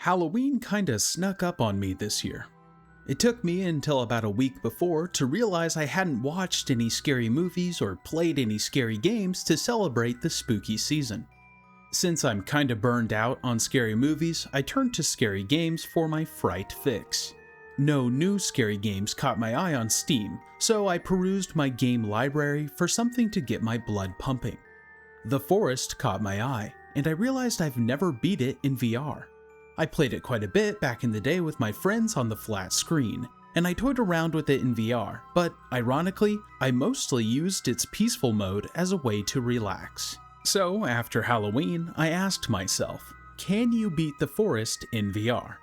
Halloween kinda snuck up on me this year. It took me until about a week before to realize I hadn't watched any scary movies or played any scary games to celebrate the spooky season. Since I'm kinda burned out on scary movies, I turned to scary games for my fright fix. No new scary games caught my eye on Steam, so I perused my game library for something to get my blood pumping. The Forest caught my eye, and I realized I've never beat it in VR. I played it quite a bit back in the day with my friends on the flat screen, and I toyed around with it in VR, but ironically, I mostly used its peaceful mode as a way to relax. So after Halloween, I asked myself, can you beat The Forest in VR?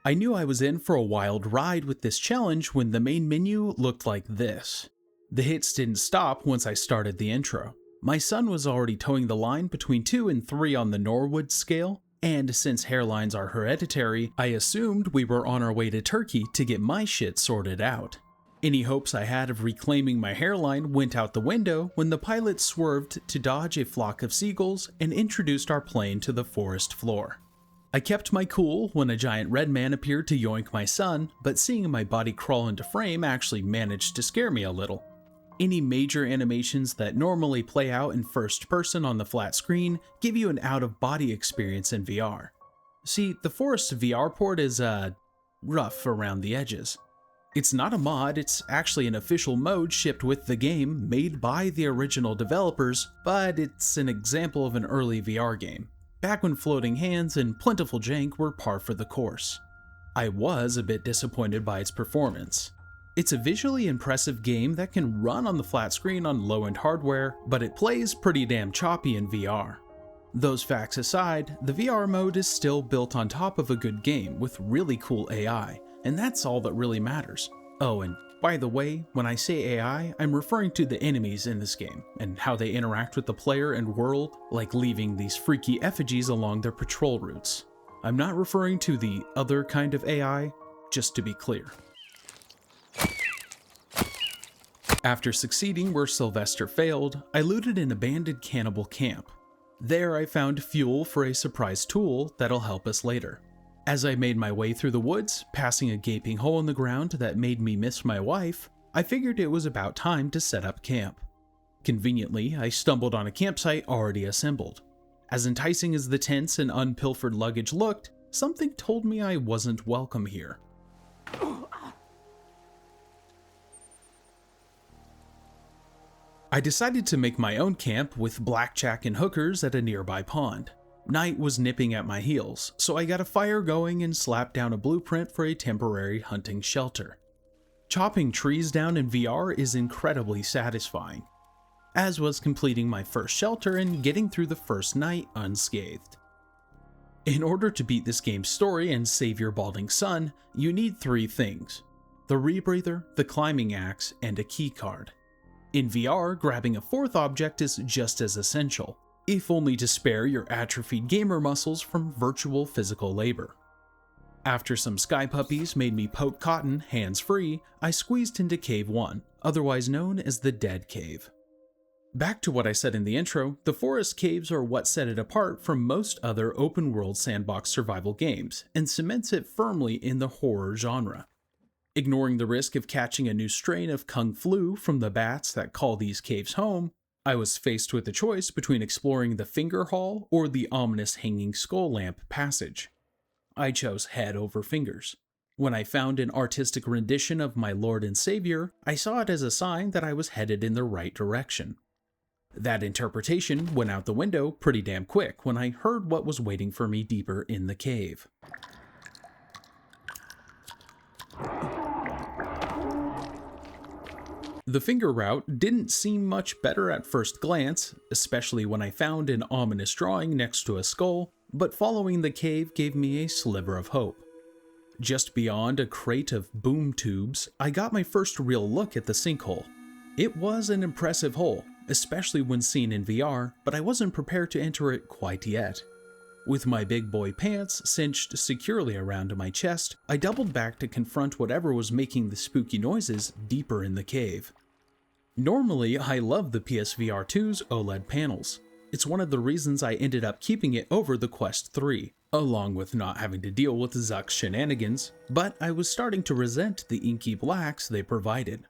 I knew I was in for a wild ride with this challenge when the main menu looked like this. The hits didn't stop once I started the intro. My son was already towing the line between 2 and 3 on the Norwood scale, and since hairlines are hereditary, I assumed we were on our way to Turkey to get my shit sorted out. Any hopes I had of reclaiming my hairline went out the window when the pilot swerved to dodge a flock of seagulls and introduced our plane to the forest floor. I kept my cool when a giant red man appeared to yoink my son, but seeing my body crawl into frame actually managed to scare me a little. Any major animations that normally play out in first person on the flat screen give you an out-of-body experience in VR. See, the Forest VR port is, rough around the edges. It's not a mod, it's actually an official mode shipped with the game, made by the original developers, but it's an example of an early VR game, back when floating hands and plentiful jank were par for the course. I was a bit disappointed by its performance. It's a visually impressive game that can run on the flat screen on low-end hardware, but it plays pretty damn choppy in VR. Those facts aside, the VR mode is still built on top of a good game with really cool AI, and that's all that really matters. Oh, and by the way, when I say AI, I'm referring to the enemies in this game, and how they interact with the player and world, like leaving these freaky effigies along their patrol routes. I'm not referring to the other kind of AI, just to be clear. After succeeding where Sylvester failed, I looted an abandoned cannibal camp. There I found fuel for a surprise tool that'll help us later. As I made my way through the woods, passing a gaping hole in the ground that made me miss my wife, I figured it was about time to set up camp. Conveniently, I stumbled on a campsite already assembled. As enticing as the tents and unpilfered luggage looked, something told me I wasn't welcome here. I decided to make my own camp with blackjack and hookers at a nearby pond. Night was nipping at my heels, so I got a fire going and slapped down a blueprint for a temporary hunting shelter. Chopping trees down in VR is incredibly satisfying, as was completing my first shelter and getting through the first night unscathed. In order to beat this game's story and save your balding son, you need 3 things: the rebreather, the climbing axe, and a keycard. In VR, grabbing a 4th object is just as essential, if only to spare your atrophied gamer muscles from virtual physical labor. After some sky puppies made me poke cotton hands-free, I squeezed into Cave 1, otherwise known as the Dead Cave. Back to what I said in the intro, the forest caves are what set it apart from most other open-world sandbox survival games, and cements it firmly in the horror genre. Ignoring the risk of catching a new strain of kung flu from the bats that call these caves home, I was faced with a choice between exploring the Finger Hall or the ominous Hanging Skull Lamp passage. I chose head over fingers. When I found an artistic rendition of my Lord and Savior, I saw it as a sign that I was headed in the right direction. That interpretation went out the window pretty damn quick when I heard what was waiting for me deeper in the cave. The finger route didn't seem much better at first glance, especially when I found an ominous drawing next to a skull, but following the cave gave me a sliver of hope. Just beyond a crate of boom tubes, I got my first real look at the sinkhole. It was an impressive hole, especially when seen in VR, but I wasn't prepared to enter it quite yet. With my big boy pants cinched securely around my chest, I doubled back to confront whatever was making the spooky noises deeper in the cave. Normally, I love the PSVR 2's OLED panels. It's one of the reasons I ended up keeping it over the Quest 3. along with not having to deal with Zuck's shenanigans, but I was starting to resent the inky blacks they provided.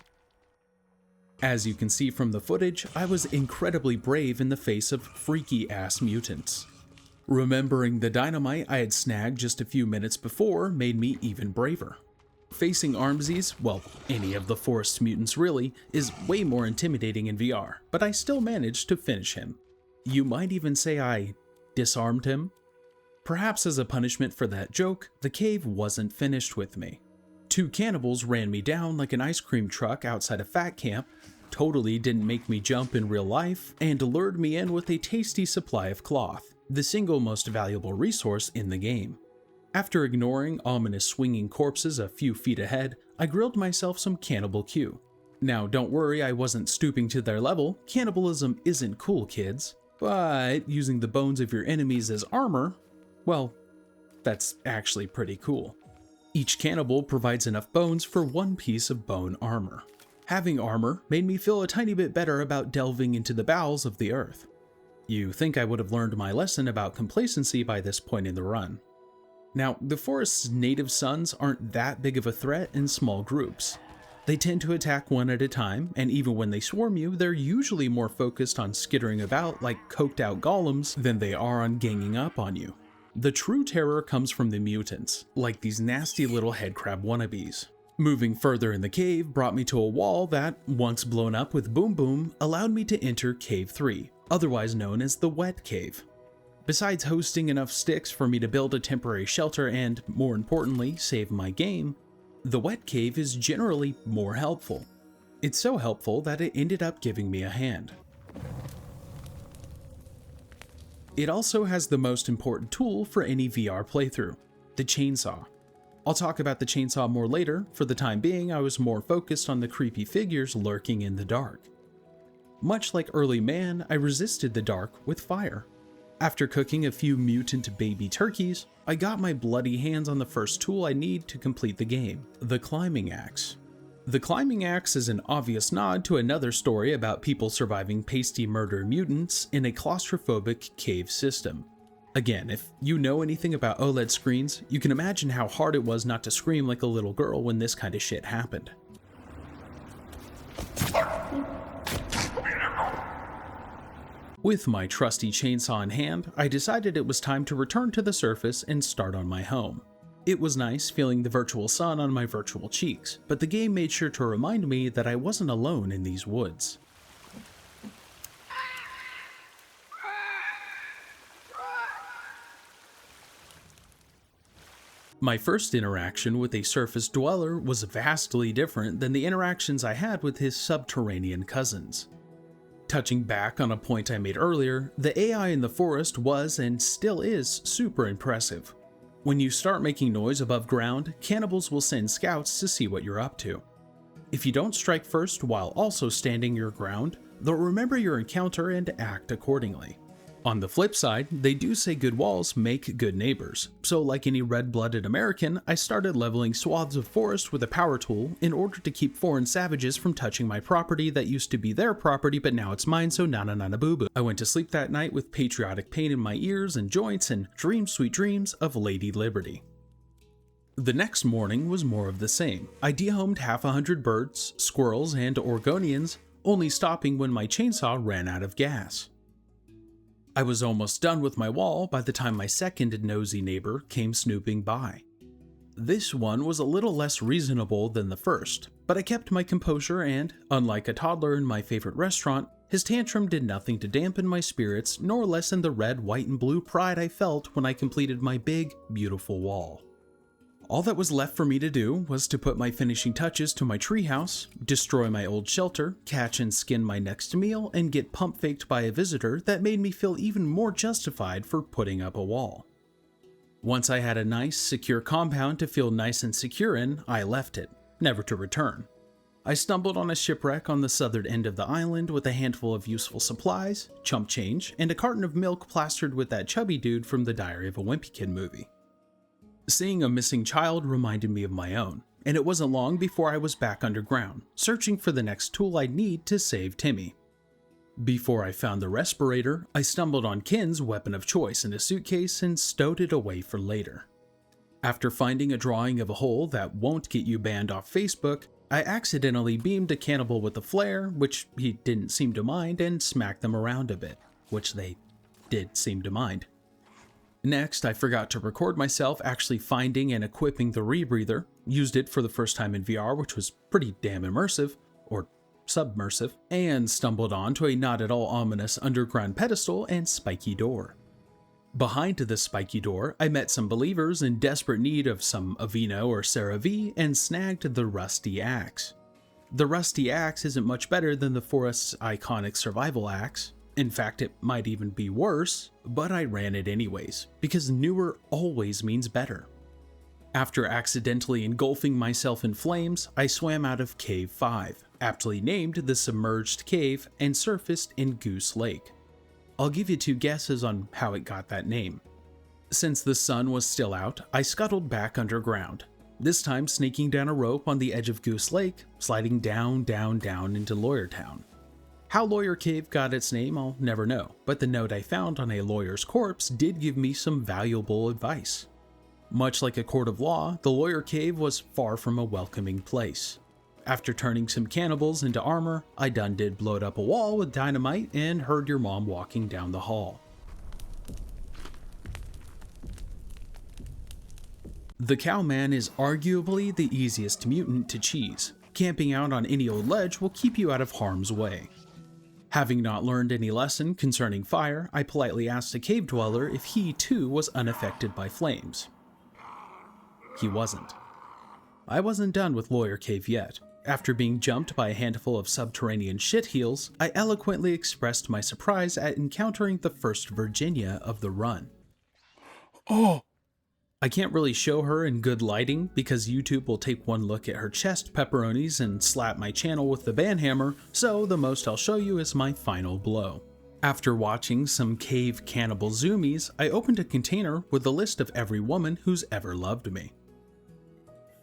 As you can see from the footage, I was incredibly brave in the face of freaky-ass mutants. Remembering the dynamite I had snagged just a few minutes before made me even braver. Facing Armsies, well, any of the forest mutants really, is way more intimidating in VR, but I still managed to finish him. You might even say I disarmed him. Perhaps as a punishment for that joke, the cave wasn't finished with me. 2 cannibals ran me down like an ice cream truck outside a fat camp, totally didn't make me jump in real life, and lured me in with a tasty supply of cloth, the single most valuable resource in the game. After ignoring ominous swinging corpses a few feet ahead, I grilled myself some cannibal Q. Now don't worry, I wasn't stooping to their level, cannibalism isn't cool, kids, but using the bones of your enemies as armor, well, that's actually pretty cool. Each cannibal provides enough bones for 1 piece of bone armor. Having armor made me feel a tiny bit better about delving into the bowels of the earth. You think I would have learned my lesson about complacency by this point in the run. Now, the forest's native sons aren't that big of a threat in small groups. They tend to attack one at a time, and even when they swarm you, they're usually more focused on skittering about like coked out golems than they are on ganging up on you. The true terror comes from the mutants, like these nasty little headcrab wannabes. Moving further in the cave brought me to a wall that, once blown up with Boom Boom, allowed me to enter Cave 3, otherwise known as the Wet Cave. Besides hosting enough sticks for me to build a temporary shelter and, more importantly, save my game, the Wet Cave is generally more helpful. It's so helpful that it ended up giving me a hand. It also has the most important tool for any VR playthrough, the chainsaw. I'll talk about the chainsaw more later. For the time being, I was more focused on the creepy figures lurking in the dark. Much like early man, I resisted the dark with fire. After cooking a few mutant baby turkeys, I got my bloody hands on the first tool I need to complete the game, the climbing axe. The climbing axe is an obvious nod to another story about people surviving pasty murder mutants in a claustrophobic cave system. Again, if you know anything about OLED screens, you can imagine how hard it was not to scream like a little girl when this kind of shit happened. With my trusty chainsaw in hand, I decided it was time to return to the surface and start on my home. It was nice feeling the virtual sun on my virtual cheeks, but the game made sure to remind me that I wasn't alone in these woods. My first interaction with a surface dweller was vastly different than the interactions I had with his subterranean cousins. Touching back on a point I made earlier, the AI in the forest was and still is super impressive. When you start making noise above ground, cannibals will send scouts to see what you're up to. If you don't strike first while also standing your ground, they'll remember your encounter and act accordingly. On the flip side, they do say good walls make good neighbors, so like any red-blooded American, I started leveling swaths of forest with a power tool in order to keep foreign savages from touching my property that used to be their property but now it's mine, so na boo boo. I went to sleep that night with patriotic pain in my ears and joints and dreamed sweet dreams of Lady Liberty. The next morning was more of the same. I dehomed half 100 birds, squirrels, and Oregonians, only stopping when my chainsaw ran out of gas. I was almost done with my wall by the time my second nosy neighbor came snooping by. This one was a little less reasonable than the first, but I kept my composure and, unlike a toddler in my favorite restaurant, his tantrum did nothing to dampen my spirits nor lessen the red, white, and blue pride I felt when I completed my big, beautiful wall. All that was left for me to do was to put my finishing touches to my treehouse, destroy my old shelter, catch and skin my next meal, and get pump-faked by a visitor that made me feel even more justified for putting up a wall. Once I had a nice, secure compound to feel nice and secure in, I left it, never to return. I stumbled on a shipwreck on the southern end of the island with a handful of useful supplies, chump change, and a carton of milk plastered with that chubby dude from the Diary of a Wimpy Kid movie. Seeing a missing child reminded me of my own, and it wasn't long before I was back underground, searching for the next tool I'd need to save Timmy. Before I found the respirator, I stumbled on Ken's weapon of choice in a suitcase and stowed it away for later. After finding a drawing of a hole that won't get you banned off Facebook, I accidentally beamed a cannibal with a flare, which he didn't seem to mind, and smacked them around a bit, which they did seem to mind. Next, I forgot to record myself actually finding and equipping the rebreather, used it for the first time in VR, which was pretty damn immersive, or submersive, and stumbled onto a not at all ominous underground pedestal and spiky door. Behind the spiky door, I met some believers in desperate need of some Aveeno or CeraVe and snagged the rusty axe. The rusty axe isn't much better than the forest's iconic survival axe. In fact, it might even be worse, but I ran it anyways, because newer always means better. After accidentally engulfing myself in flames, I swam out of Cave 5, aptly named the Submerged Cave, and surfaced in Goose Lake. I'll give you 2 guesses on how it got that name. Since the sun was still out, I scuttled back underground, this time snaking down a rope on the edge of Goose Lake, sliding down into Lawyer Town. How Lawyer Cave got its name, I'll never know, but the note I found on a lawyer's corpse did give me some valuable advice. Much like a court of law, the Lawyer Cave was far from a welcoming place. After turning some cannibals into armor, I done did blowed up a wall with dynamite and heard your mom walking down the hall. The Cowman is arguably the easiest mutant to cheese. Camping out on any old ledge will keep you out of harm's way. Having not learned any lesson concerning fire, I politely asked a cave dweller if he too was unaffected by flames. He wasn't. I wasn't done with Lawyer Cave yet. After being jumped by a handful of subterranean shitheels, I eloquently expressed my surprise at encountering the first Virginia of the run. Oh! I can't really show her in good lighting because YouTube will take one look at her chest pepperonis and slap my channel with the banhammer, so the most I'll show you is my final blow. After watching some cave cannibal zoomies, I opened a container with a list of every woman who's ever loved me.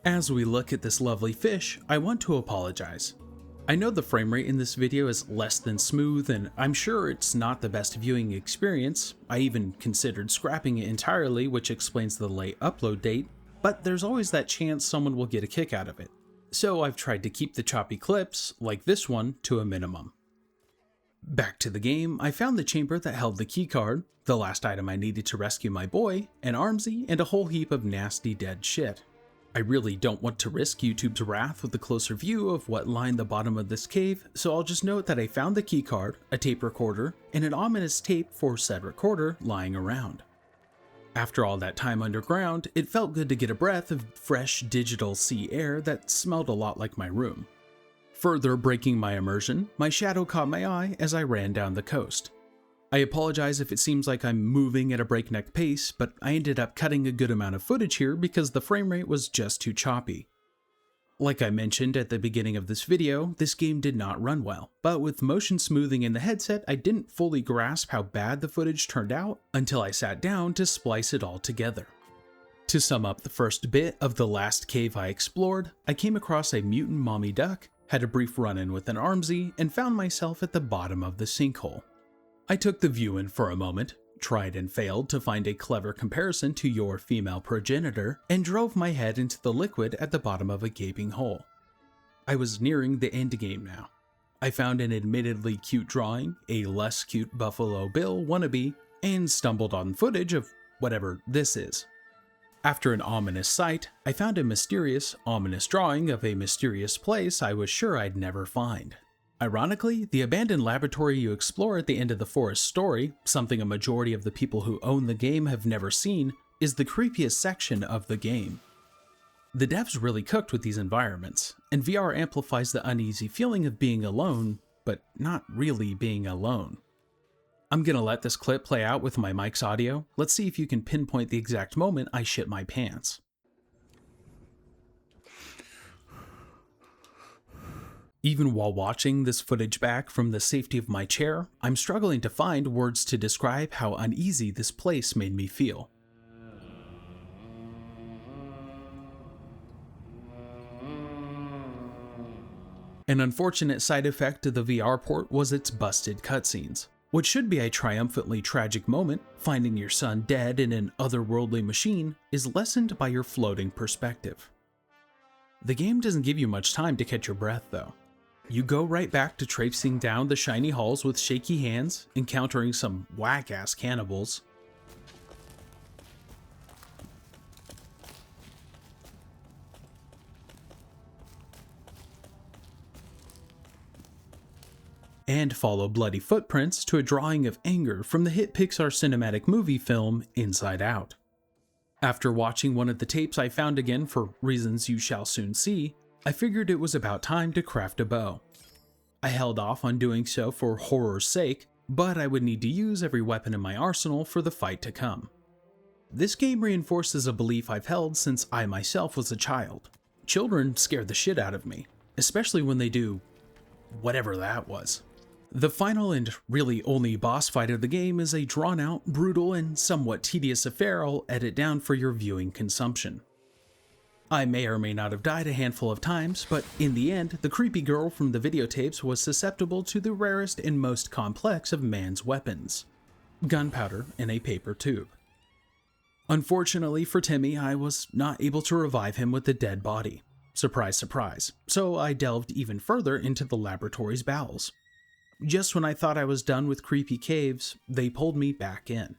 As we look at this lovely fish, I want to apologize. I know the frame rate in this video is less than smooth, and I'm sure it's not the best viewing experience. I even considered scrapping it entirely, which explains the late upload date, but there's always that chance someone will get a kick out of it. So I've tried to keep the choppy clips, like this one, to a minimum. Back to the game, I found the chamber that held the keycard, the last item I needed to rescue my boy, an armsy, and a whole heap of nasty dead shit. I really don't want to risk YouTube's wrath with a closer view of what lined the bottom of this cave, so I'll just note that I found the keycard, a tape recorder, and an ominous tape for said recorder lying around. After all that time underground, it felt good to get a breath of fresh digital sea air that smelled a lot like my room. Further breaking my immersion, my shadow caught my eye as I ran down the coast. I apologize if it seems like I'm moving at a breakneck pace, but I ended up cutting a good amount of footage here because the frame rate was just too choppy. Like I mentioned at the beginning of this video, this game did not run well, but with motion smoothing in the headset, I didn't fully grasp how bad the footage turned out until I sat down to splice it all together. To sum up the first bit of the last cave I explored, I came across a mutant mommy duck, had a brief run-in with an armsy, and found myself at the bottom of the sinkhole. I took the view in for a moment, tried and failed to find a clever comparison to your female progenitor, and drove my head into the liquid at the bottom of a gaping hole. I was nearing the end game now. I found an admittedly cute drawing, a less cute Buffalo Bill wannabe, and stumbled on footage of whatever this is. After an ominous sight, I found a mysterious, ominous drawing of a mysterious place I was sure I'd never find. Ironically, the abandoned laboratory you explore at the end of the forest story, something a majority of the people who own the game have never seen, is the creepiest section of the game. The devs really cooked with these environments, and VR amplifies the uneasy feeling of being alone, but not really being alone. I'm gonna let this clip play out with my mic's audio. Let's see if you can pinpoint the exact moment I shit my pants. Even while watching this footage back from the safety of my chair, I'm struggling to find words to describe how uneasy this place made me feel. An unfortunate side effect of the VR port was its busted cutscenes. What should be a triumphantly tragic moment, finding your son dead in an otherworldly machine, is lessened by your floating perspective. The game doesn't give you much time to catch your breath though. You go right back to traipsing down the shiny halls with shaky hands, encountering some whack-ass cannibals, and follow bloody footprints to a drawing of anger from the hit Pixar cinematic movie film Inside Out. After watching one of the tapes I found again for reasons you shall soon see, I figured it was about time to craft a bow. I held off on doing so for horror's sake, but I would need to use every weapon in my arsenal for the fight to come. This game reinforces a belief I've held since I myself was a child. Children scare the shit out of me, especially when they do whatever that was. The final and really only boss fight of the game is a drawn-out, brutal, and somewhat tedious affair I'll edit down for your viewing consumption. I may or may not have died a handful of times, but in the end, the creepy girl from the videotapes was susceptible to the rarest and most complex of man's weapons: gunpowder in a paper tube. Unfortunately for Timmy, I was not able to revive him with a dead body. Surprise, surprise. So I delved even further into the laboratory's bowels. Just when I thought I was done with creepy caves, they pulled me back in.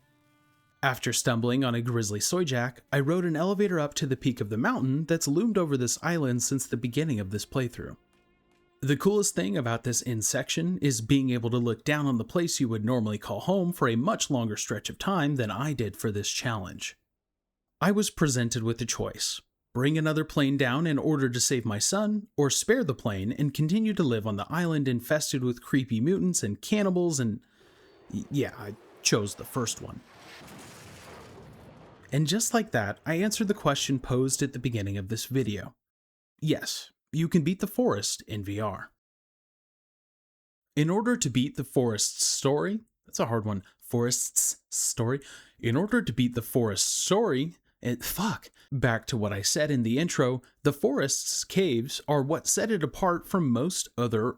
After stumbling on a grisly soyjack, I rode an elevator up to the peak of the mountain that's loomed over this island since the beginning of this playthrough. The coolest thing about this end section is being able to look down on the place you would normally call home for a much longer stretch of time than I did for this challenge. I was presented with a choice: bring another plane down in order to save my son, or spare the plane and continue to live on the island infested with creepy mutants and cannibals, and yeah, I chose the first one. And just like that, I answered the question posed at the beginning of this video. Yes, you can beat the forest in VR. In order to beat the forest's story, that's a hard one, forest's story. In order to beat the forest's story, back to what I said in the intro, the forest's caves are what set it apart from most other